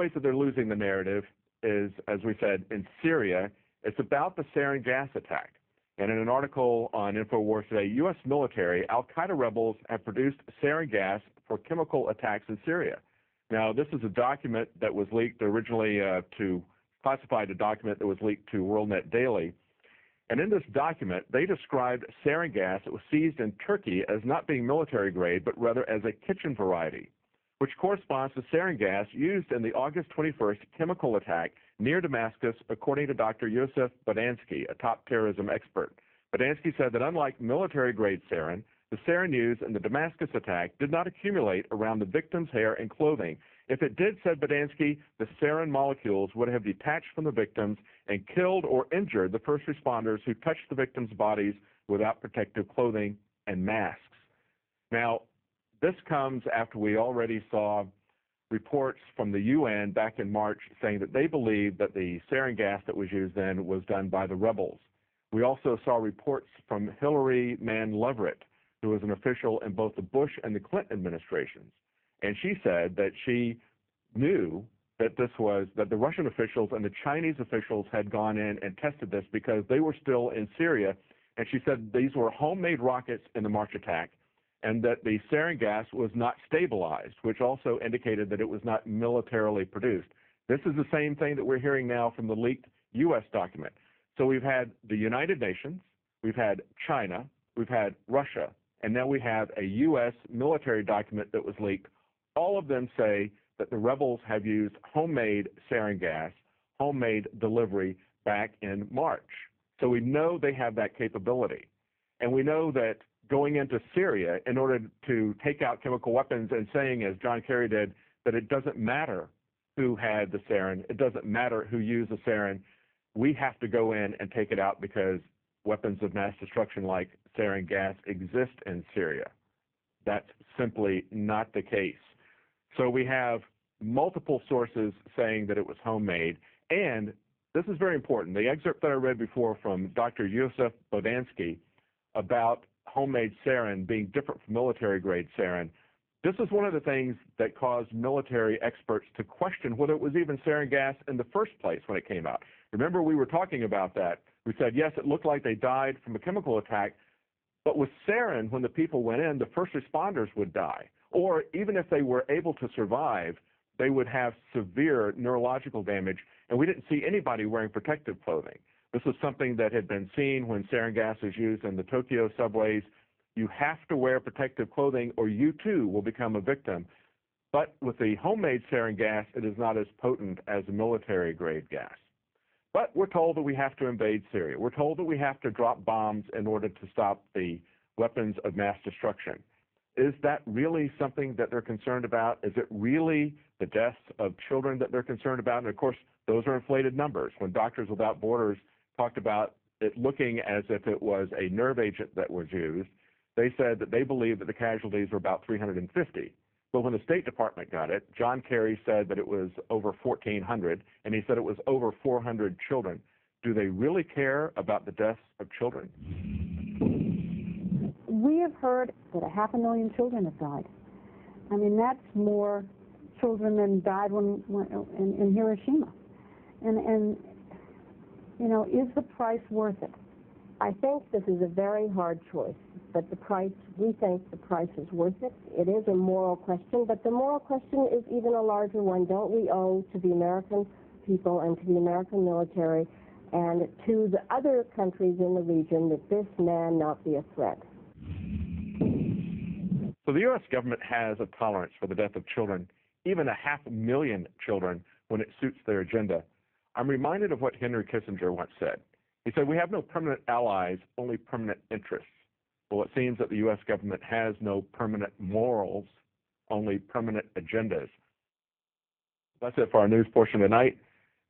ways that they're losing the narrative is, as we said, in Syria, it's about the sarin gas attack. And in an article on InfoWars today, U.S. military, al-Qaeda rebels have produced sarin gas for chemical attacks in Syria. Now, this is a document that was leaked originally classified a document that was leaked to WorldNet Daily. And in this document, they described sarin gas that was seized in Turkey as not being military grade, but rather as a kitchen variety, which corresponds to sarin gas used in the August 21st chemical attack near Damascus, according to Dr. Yosef Bodansky, a top terrorism expert. Bodansky said that unlike military-grade sarin, the sarin used in the Damascus attack did not accumulate around the victim's hair and clothing. If it did, said Bodansky, the sarin molecules would have detached from the victims and killed or injured the first responders who touched the victims' bodies without protective clothing and masks. Now, this comes after we already saw reports from the UN back in March saying that they believe that the sarin gas that was used then was done by the rebels. We also saw reports from Hillary Mann Leverett, who was an official in both the Bush and the Clinton administrations. And she said that she knew that that the Russian officials and the Chinese officials had gone in and tested this because they were still in Syria. And she said these were homemade rockets in the March attack, and that the sarin gas was not stabilized, which also indicated that it was not militarily produced. This is the same thing that we're hearing now from the leaked U.S. document. So we've had the United Nations, we've had China, we've had Russia, and now we have a U.S. military document that was leaked. All of them say that the rebels have used homemade sarin gas, homemade delivery back in March. So we know they have that capability. And we know that going into Syria in order to take out chemical weapons and saying, as John Kerry did, that it doesn't matter who had the sarin, it doesn't matter who used the sarin, we have to go in and take it out because weapons of mass destruction like sarin gas exist in Syria. That's simply not the case. So we have multiple sources saying that it was homemade, and this is very important. The excerpt that I read before from Dr. Yosef Bodansky about homemade sarin being different from military-grade sarin, this is one of the things that caused military experts to question whether it was even sarin gas in the first place when it came out. Remember, we were talking about that. We said, yes, it looked like they died from a chemical attack, but with sarin, when the people went in, the first responders would die. Or even if they were able to survive, they would have severe neurological damage, and we didn't see anybody wearing protective clothing. This was something that had been seen when sarin gas is used in the Tokyo subways. You have to wear protective clothing or you too will become a victim. But with the homemade sarin gas, it is not as potent as a military-grade gas. But we're told that we have to invade Syria. We're told that we have to drop bombs in order to stop the weapons of mass destruction. Is that really something that they're concerned about? Is it really the deaths of children that they're concerned about? And of course, those are inflated numbers. When Doctors Without Borders talked about it looking as if it was a nerve agent that was used, they said that they believed that the casualties were about 350. But when the State Department got it, John Kerry said that it was over 1,400, and he said it was over 400 children. Do they really care about the deaths of children? We have heard that 500,000 children have died. I mean, that's more children than died in Hiroshima. And you know, is the price worth it? I think this is a very hard choice, but we think the price is worth it. It is a moral question, but the moral question is even a larger one. Don't we owe to the American people and to the American military and to the other countries in the region that this man not be a threat? So the U.S. government has a tolerance for the death of children, even 500,000 children, when it suits their agenda. I'm reminded of what Henry Kissinger once said. He said, we have no permanent allies, only permanent interests. Well, it seems that the U.S. government has no permanent morals, only permanent agendas. That's it for our news portion tonight.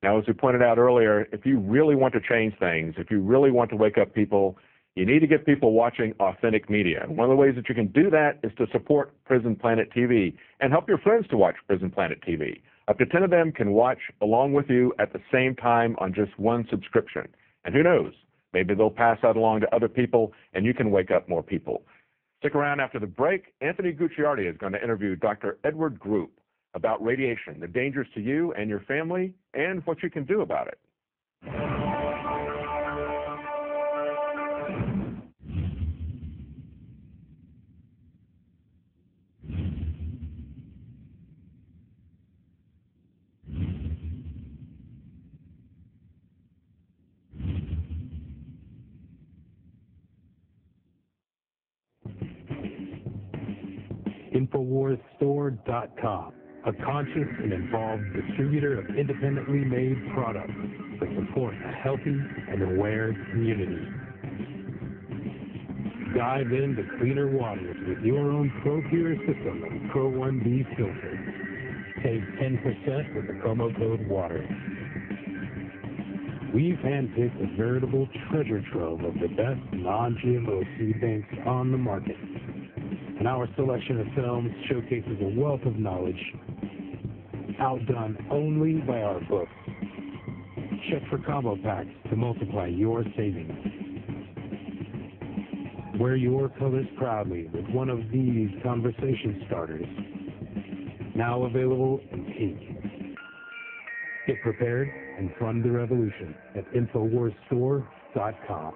Now, as we pointed out earlier, if you really want to change things, if you really want to wake up people, you need to get people watching authentic media. One of the ways that you can do that is to support Prison Planet TV and help your friends to watch Prison Planet TV. Up to 10 of them can watch along with you at the same time on just one subscription. And who knows, maybe they'll pass that along to other people and you can wake up more people. Stick around after the break. Anthony Gucciardi is going to interview Dr. Edward Group about radiation, the dangers to you and your family, and what you can do about it. InfoWarsStore.com, a conscious and involved distributor of independently made products that support a healthy and aware community. Dive into cleaner waters with your own ProPure system of Pro 1B filters. Save 10% with the promo code WATER. We've handpicked a veritable treasure trove of the best non-GMO seed banks on the market. And our selection of films showcases a wealth of knowledge, outdone only by our books. Check for combo packs to multiply your savings. Wear your colors proudly with one of these conversation starters. Now available in pink. Get prepared and fund the revolution at InfoWarsStore.com.